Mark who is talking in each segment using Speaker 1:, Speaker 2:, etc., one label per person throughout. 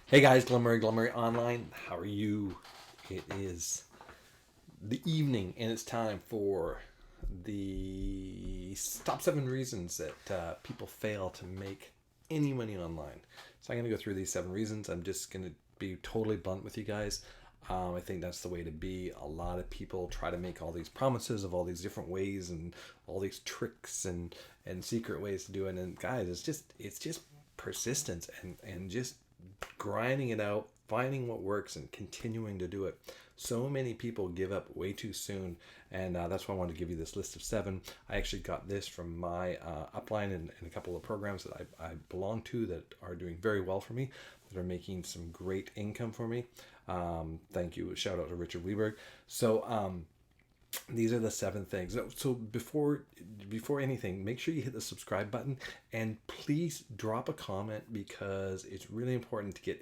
Speaker 1: Hey guys, Glen Online. How are you? It is the evening and it's time for the top 7 reasons that people fail to make any money online. So I'm going to go through these 7 reasons. I'm just going to be totally blunt with you guys. I think that's the way to be. A lot of people try to make all these promises of all these different ways and all these tricks and secret ways to do it. And guys, it's just persistence and just grinding it out, finding what works, and continuing to do it. So many people give up way too soon, and that's why I wanted to give you this list of 7. I actually got this from my upline and a couple of programs that I belong to that are doing very well for me, that are making some great income for me. Thank you. Shout out to Richard Weberg. So, these are the 7 things. So before anything, make sure you hit the subscribe button and please drop a comment, because it's really important to get,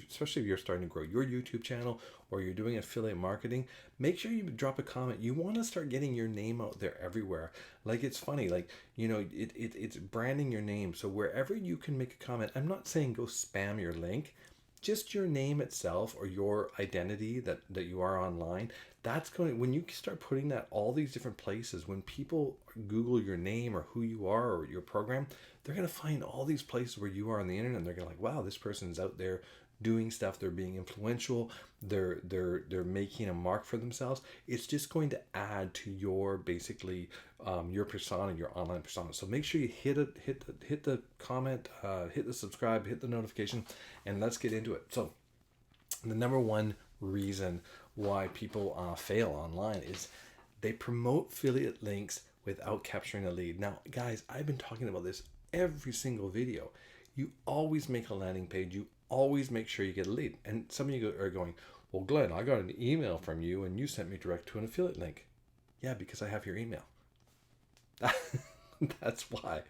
Speaker 1: especially if you're starting to grow your YouTube channel or you're doing affiliate marketing, make sure you drop a comment. You want to start getting your name out there everywhere. Like, it's funny, like, it's branding your name. So wherever you can make a comment, I'm not saying go spam your link, just your name itself or your identity that you are online. That's going, when you start putting that all these different places, when people Google your name or who you are or your program, they're going to find all these places where you are on the internet, and they're going to like, wow, this person's out there doing stuff, they're being influential, they're making a mark for themselves. It's just going to add to your, basically, your persona, your online persona. So make sure you hit the comment, hit the subscribe, hit the notification, and let's get into it. So the number one reason why people fail online is they promote affiliate links without capturing a lead. Now, guys, I've been talking about this every single video. You always make a landing page. You always make sure you get a lead. And some of you are going, well, Glenn, I got an email from you and you sent me direct to an affiliate link. Yeah, because I have your email. That's why.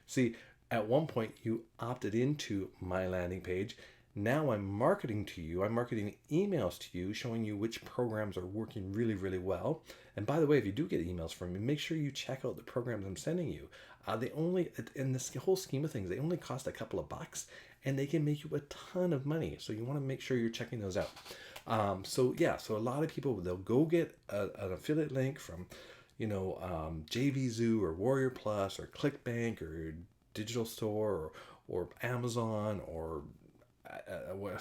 Speaker 1: See, at one point you opted into my landing page. Now I'm marketing to you. I'm marketing emails to you, showing you which programs are working really, really well. And by the way, if you do get emails from me, make sure you check out the programs I'm sending you. They only, in this whole scheme of things, they only cost a couple of bucks, and they can make you a ton of money. So you want to make sure you're checking those out. So a lot of people, they'll go get an affiliate link from, JVZoo or Warrior Plus or ClickBank or Digital Store or Amazon or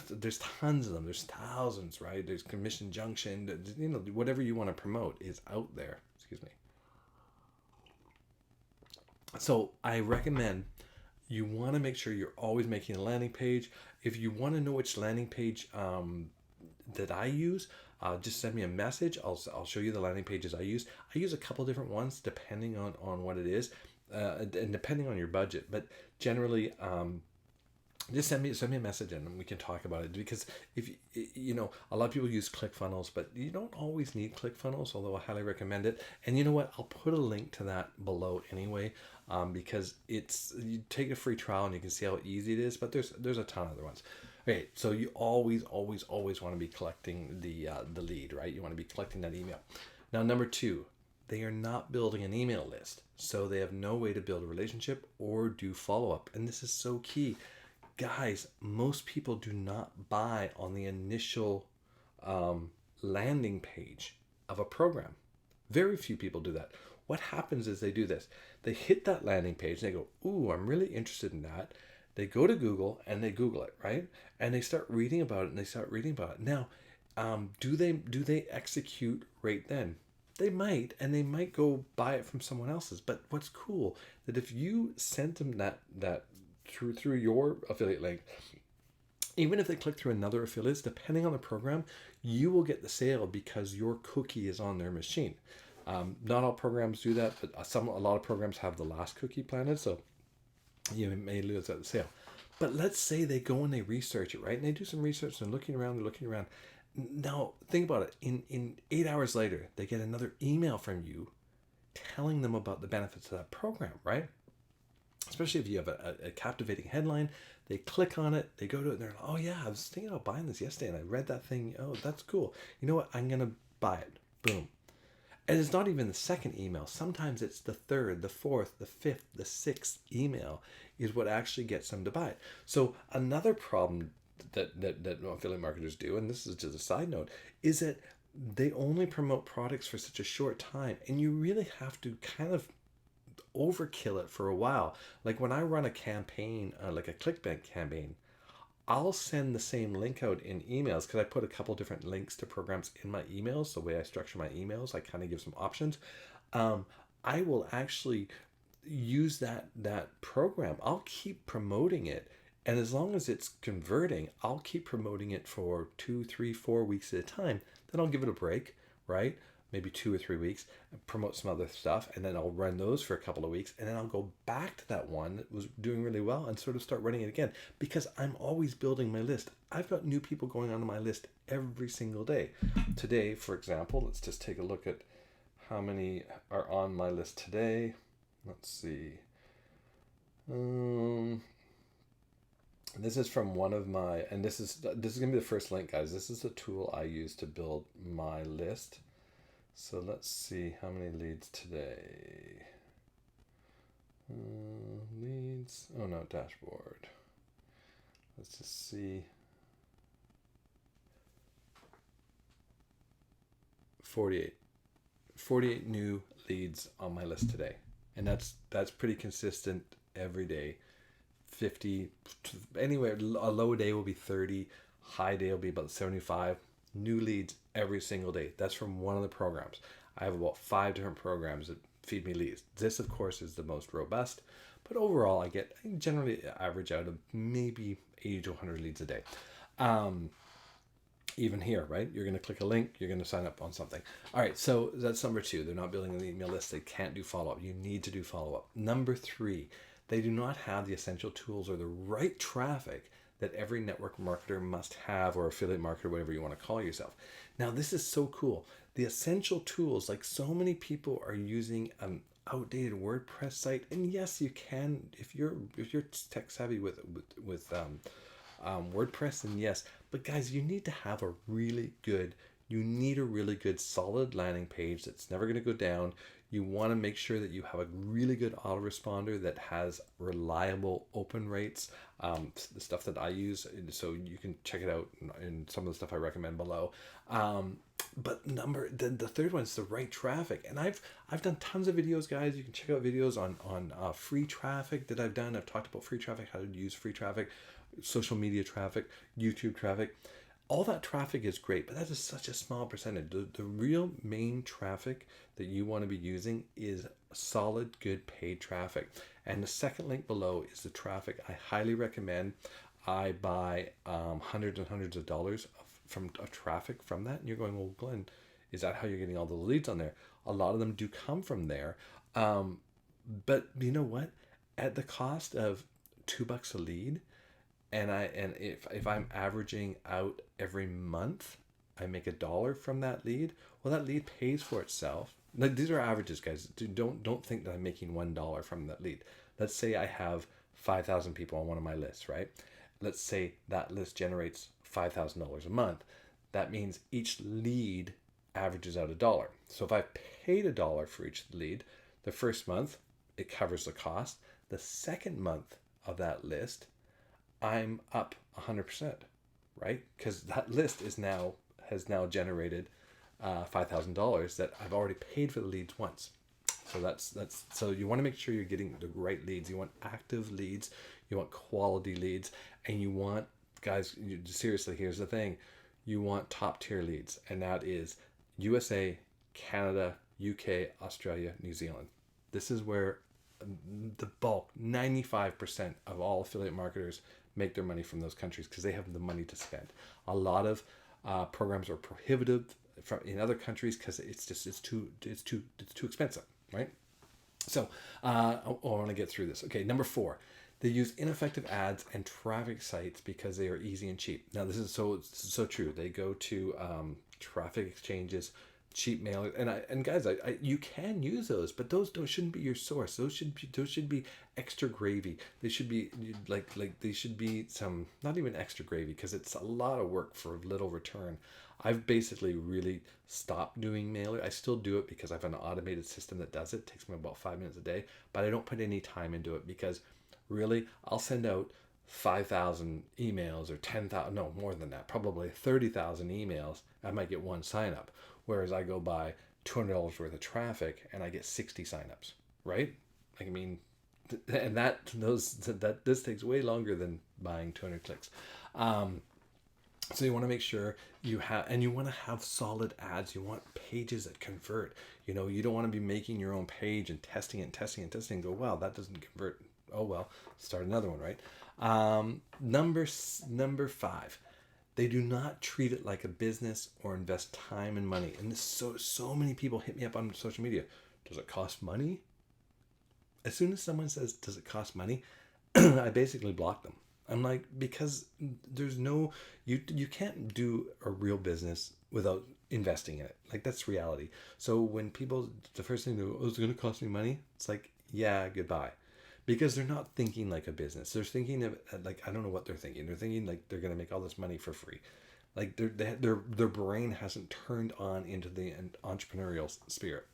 Speaker 1: there's tons of them. There's thousands, right? There's Commission Junction. Whatever you want to promote is out there. Excuse me. So I recommend you want to make sure you're always making a landing page. If you want to know which landing page that I use, just send me a message. I'll show you the landing pages I use. I use a couple different ones depending on what it is, and depending on your budget. But generally, just send me a message and we can talk about it. Because if a lot of people use Clickfunnels, but you don't always need Clickfunnels, although I highly recommend it. And you know what, I'll put a link to that below anyway, because you take a free trial and you can see how easy it is. But there's a ton of other ones. Okay, so you always want to be collecting the lead, right? You want to be collecting that email. Now, number 2, they are not building an email list, so they have no way to build a relationship or do follow-up. And this is so key. Guys, most people do not buy on the initial landing page of a program. Very few people do that. What happens is they do this. They hit that landing page and they go, ooh, I'm really interested in that. They go to Google and they Google it, right? And they start reading about it. Now, do they execute right then? They might, and they might go buy it from someone else's. But what's cool, that if you sent them that through your affiliate link, even if they click through another affiliate, depending on the program, you will get the sale because your cookie is on their machine. Not all programs do that, but a lot of programs have the last cookie planted, so you may lose that sale. But let's say they go and they research it, right? And they do some research and they're looking around. Now, think about it. In 8 hours later, they get another email from you telling them about the benefits of that program, right? Especially if you have a captivating headline, they click on it, they go to it, and they're like, oh yeah, I was thinking about buying this yesterday, and I read that thing. Oh, that's cool. You know what? I'm going to buy it. Boom. And it's not even the second email. Sometimes it's the third, the fourth, the fifth, the sixth email is what actually gets them to buy it. So another problem that affiliate marketers do, and this is just a side note, is that they only promote products for such a short time, and you really have to kind of overkill it for a while. Like when I run a campaign, like a clickbank campaign, I'll send the same link out in emails because I put a couple different links to programs in my emails. The way I structure my emails, I kind of give some options. Um, I will actually use that program. I'll keep promoting it, and as long as it's converting, I'll keep promoting it for 2, 3, 4 weeks at a time. Then I'll give it a break, right? Maybe 2 or 3 weeks, and promote some other stuff, and then I'll run those for a couple of weeks, and then I'll go back to that one that was doing really well and sort of start running it again because I'm always building my list. I've got new people going onto my list every single day. Today, for example, let's just take a look at how many are on my list today. Let's see. This is from one of my, and this is gonna be the first link, guys. This is a tool I use to build my list. So let's see how many leads today. Leads. Oh no, dashboard. Let's just see. 48 new leads on my list today, and that's pretty consistent every day. 50, anywhere, a low day will be 30, high day will be about 75 new leads every single day. That's from one of the programs. I have about 5 different programs that feed me leads. This, of course, is the most robust, but overall, I generally average out of maybe 80 to 100 leads a day. Even here, right? You're going to click a link, you're going to sign up on something. All right, so that's number 2. They're not building an email list. They can't do follow-up. You need to do follow-up. Number 3, they do not have the essential tools or the right traffic that every network marketer must have, or affiliate marketer, whatever you want to call yourself. Now, this is so cool. The essential tools, like so many people are using an outdated WordPress site, and yes, you can if you're tech savvy with WordPress, and yes, but guys, you need a really good solid landing page that's never going to go down. You want to make sure that you have a really good autoresponder that has reliable open rates, the stuff that I use, so you can check it out in some of the stuff I recommend below. But the third one is the right traffic, and I've done tons of videos, guys. You can check out videos on free traffic that I've done. I've talked about free traffic, how to use free traffic, social media traffic, YouTube traffic. All that traffic is great, but that is such a small percentage. The real main traffic that you want to be using is solid, good paid traffic. And the second link below is the traffic I highly recommend. I buy hundreds and hundreds of dollars of traffic from that. And you're going, well, Glenn, is that how you're getting all the leads on there? A lot of them do come from there. But you know what? At the cost of $2 a lead, and if I'm averaging out every month, I make $1 from that lead. Well, that lead pays for itself. Now, these are averages, guys. Don't think that I'm making $1 from that lead. Let's say I have 5,000 people on one of my lists, right? Let's say that list generates $5,000 a month. That means each lead averages out $1. So if I paid $1 for each lead, the first month it covers the cost. The second month of that list, I'm up 100%, right? Because that list has now generated $5,000 that I've already paid for the leads once. So so you want to make sure you're getting the right leads. You want active leads, you want quality leads, and you want, guys, seriously, here's the thing. You want top tier leads, and that is USA, Canada, UK, Australia, New Zealand. This is where the bulk, 95% of all affiliate marketers make their money from those countries because they have the money to spend. A lot of programs are prohibitive in other countries because it's too expensive, right? So I want to get through this. Okay, number 4, they use ineffective ads and traffic sites because they are easy and cheap. Now this is so true. They go to traffic exchanges, cheap mailers, and guys, you can use those, but those shouldn't be your source. Those should be extra gravy. They should be like they should be some, not even extra gravy, because it's a lot of work for little return. I've basically really stopped doing mailer. I still do it because I have an automated system that does it. It takes me about 5 minutes a day, but I don't put any time into it because really I'll send out 5,000 emails or 10,000, no, more than that, probably 30,000 emails, I might get one sign up. Whereas I go buy $200 worth of traffic and I get 60 signups, right? Like, I mean, and that this takes way longer than buying 200 clicks. So you want to make sure you have, and you want to have solid ads. You want pages that convert. You know, you don't want to be making your own page and testing it and testing and testing and go, wow, that doesn't convert. Oh, well, start another one, right? Number 5, they do not treat it like a business or invest time and money. And this, so many people hit me up on social media. Does it cost money? As soon as someone says, does it cost money? I basically block them. I'm like, because there's no, you can't do a real business without investing in it. Like, that's reality. So when people, the first thing they go, oh, it's going to cost me money. It's like, yeah, goodbye. Because they're not thinking like a business. They're thinking of, like, I don't know what they're thinking. They're thinking like they're going to make all this money for free. Like their brain hasn't turned on into the entrepreneurial spirit.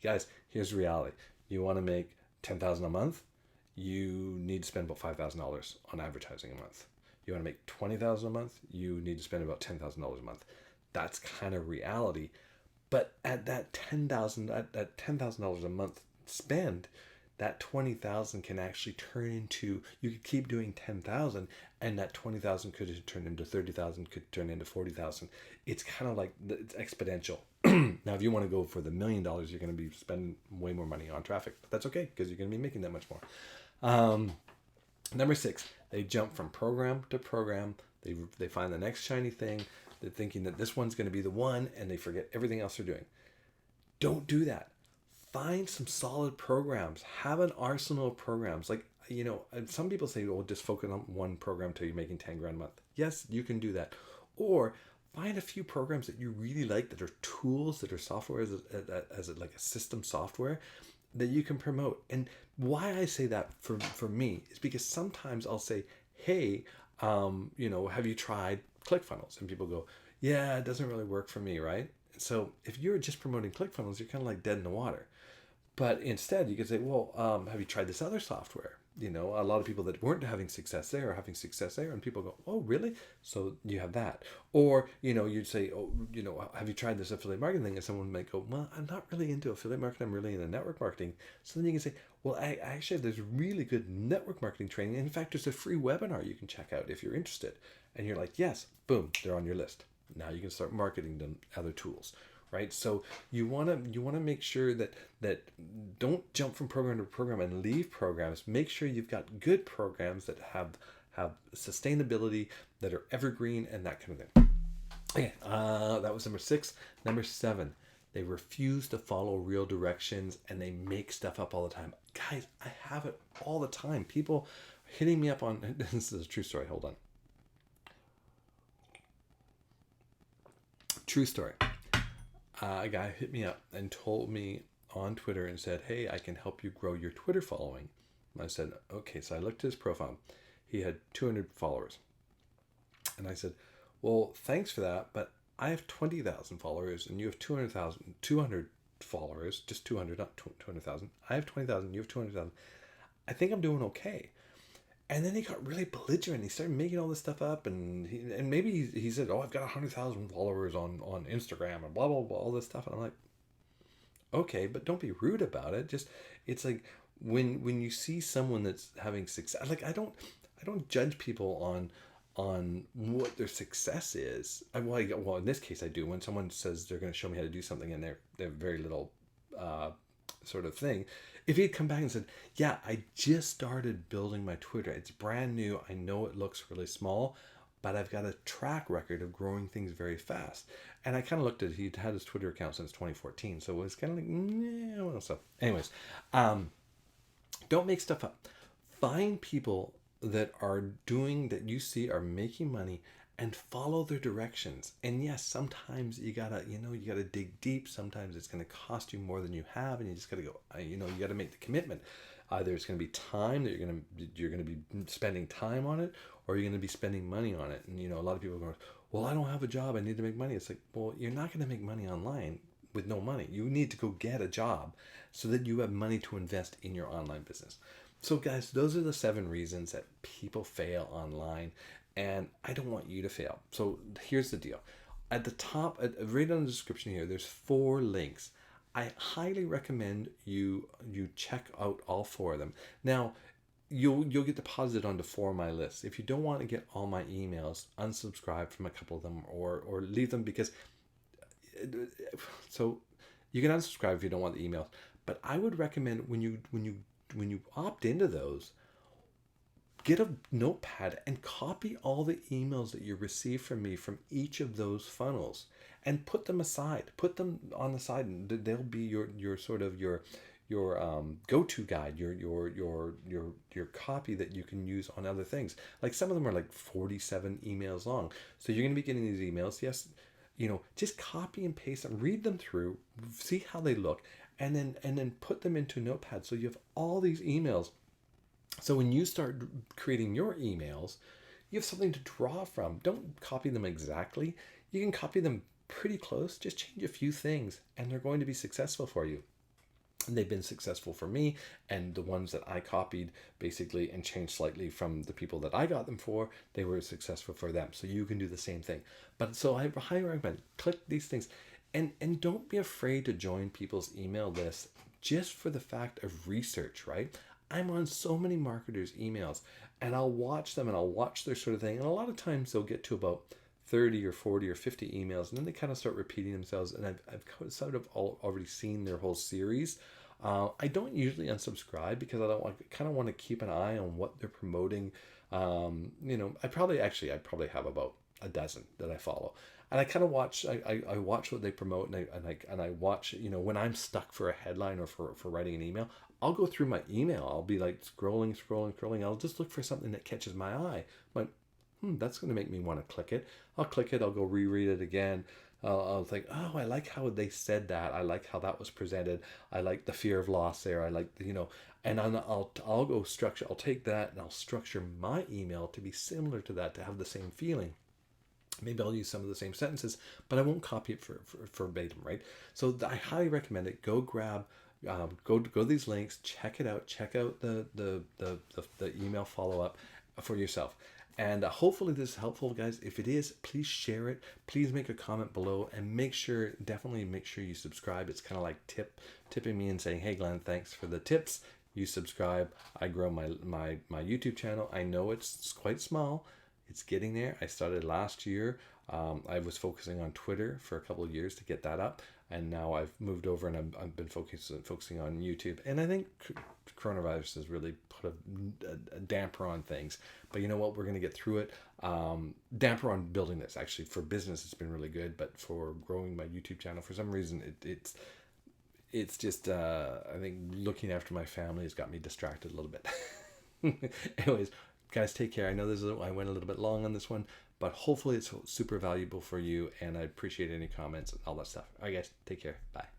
Speaker 1: Guys, here's the reality. You want to make 10,000 a month? You need to spend about $5,000 on advertising a month. You want to make 20,000 a month? You need to spend about $10,000 a month. That's kind of reality. But at that $10,000 a month spend, that 20,000 can actually turn into, you could keep doing 10,000 and that 20,000 could turn into 30,000, could turn into 40,000. It's kind of like, it's exponential. Now, if you want to go for the $1 million, you're going to be spending way more money on traffic, but that's okay because you're going to be making that much more. Number 6, they jump from program to program. They find the next shiny thing. They're thinking that this one's going to be the one, and they forget everything else they're doing. Don't do that. Find some solid programs. Have an arsenal of programs. Like, you know, some people say, well, just focus on one program till you're making 10 grand a month. Yes, you can do that. Or find a few programs that you really like, that are tools, that are software as like a system software that you can promote. And why I say that for me is because sometimes I'll say, hey, you know, have you tried Clickfunnels? And people go, yeah, it doesn't really work for me, right? So if you're just promoting Clickfunnels, you're kind of like dead in the water. But instead, you could say, well, have you tried this other software? You know, a lot of people that weren't having success there are having success there, and people go, oh, really? So you have that. Or, you know, you'd say, oh, you know, have you tried this affiliate marketing thing? And someone might go, well, I'm not really into affiliate marketing. I'm really into network marketing. So then you can say, well, actually, there's really good network marketing training. In fact, there's a free webinar you can check out if you're interested. And you're like, yes, boom, they're on your list. Now you can start marketing them other tools. Right, so you want to make sure that don't jump from program to program and leave programs. Make sure you've got good programs that have sustainability, that are evergreen, and that kind of thing. Okay, that was number 6. Number 7, they refuse to follow real directions and they make stuff up all the time. Guys, I have it all the time. People hitting me up on this is a true story. Hold on. True story. A guy hit me up and told me on Twitter and said, hey, I can help you grow your Twitter following. And I said, okay. So I looked at his profile. He had 200 followers. And I said, well, thanks for that, but I have 20,000 followers and you have 200 followers, just 200, not 200,000. I have 20,000, you have 200,000. I think I'm doing okay. And then he got really belligerent. He started making all this stuff up, and maybe he said, "Oh, I've got 100,000 followers on Instagram and blah blah blah, all this stuff." And I'm like, "Okay, but don't be rude about it. Just it's like when you see someone that's having success, like I don't judge people on what their success is. Well, in this case, I do. When someone says they're going to show me how to do something, and they're very little sort of thing. If he'd come back and said, yeah, I just started building my Twitter. It's brand new. I know it looks really small, but I've got a track record of growing things very fast. And I kind of looked at, he'd had his Twitter account since 2014. So it was kind of like, yeah, well, so anyways, don't make stuff up. Find people that are doing, that you see are making money, and follow their directions. And yes, sometimes you gotta dig deep. Sometimes it's gonna cost you more than you have, and you just gotta go. You gotta make the commitment. Either it's gonna be time that you're gonna be spending time on it, or you're gonna be spending money on it. And a lot of people go, well, I don't have a job. I need to make money. It's like, well, you're not gonna make money online with no money. You need to go get a job so that you have money to invest in your online business. So guys, those are the 7 reasons that people fail online, and I don't want you to fail. So here's the deal. At the top, right on the description here, there's 4 links. I highly recommend you check out all 4 of them. Now, you'll get deposited onto 4 of my lists. If you don't want to get all my emails, unsubscribe from a couple of them, or leave them, because so you can unsubscribe if you don't want the emails. But I would recommend when you opt into those, get a notepad and copy all the emails that you receive from me from each of those funnels, and put them aside. Put them on the side, and they'll be your sort of your go-to guide, your copy that you can use on other things. Like, some of them are like 47 emails long, so you're going to be getting these emails. Yes, just copy and paste them, read them through, see how they look, and then put them into Notepad, so you have all these emails. So when you start creating your emails, you have something to draw from. Don't copy them exactly. You can copy them pretty close. Just change a few things, and they're going to be successful for you. And they've been successful for me, and the ones that I copied basically and changed slightly from the people that I got them for, they were successful for them. So you can do the same thing. But so I highly recommend click these things, and don't be afraid to join people's email lists just for the fact of research, right? I'm on so many marketers' emails, and I'll watch them and I'll watch their sort of thing. And a lot of times they'll get to about 30 or 40 or 50 emails, and then they kind of start repeating themselves. And I've sort of already seen their whole series. I don't usually unsubscribe, because I kind of want to keep an eye on what they're promoting. I probably have about a dozen that I follow, and I kind of watch. I watch what they promote, and I watch. When I'm stuck for a headline or for writing an email, I'll go through my email. I'll be like scrolling. I'll just look for something that catches my eye. Like, that's going to make me want to click it. I'll click it. I'll go reread it again. I'll think, oh, I like how they said that. I like how that was presented. I like the fear of loss there. I like, and I'll go structure. I'll take that and I'll structure my email to be similar to that, to have the same feeling. Maybe I'll use some of the same sentences, but I won't copy it for verbatim, right? So I highly recommend it. Go grab, go these links, check it out. Check out the email follow up for yourself. And hopefully this is helpful, guys. If it is, please share it. Please make a comment below, and definitely make sure you subscribe. It's kind of like tipping me and saying, hey, Glenn, thanks for the tips. You subscribe. I grow my YouTube channel. I know it's quite small. It's getting there. I started last year. I was focusing on Twitter for a couple of years to get that up, and now I've moved over and I've been focusing on YouTube. And I think coronavirus has really put a damper on things. But you know what? We're going to get through it. Damper on building this. Actually, for business, it's been really good. But for growing my YouTube channel, for some reason, it's just, I think looking after my family has got me distracted a little bit. Anyways, guys, take care. I know I went a little bit long on this one, but hopefully it's super valuable for you, and I appreciate any comments and all that stuff. All right, guys, take care. Bye.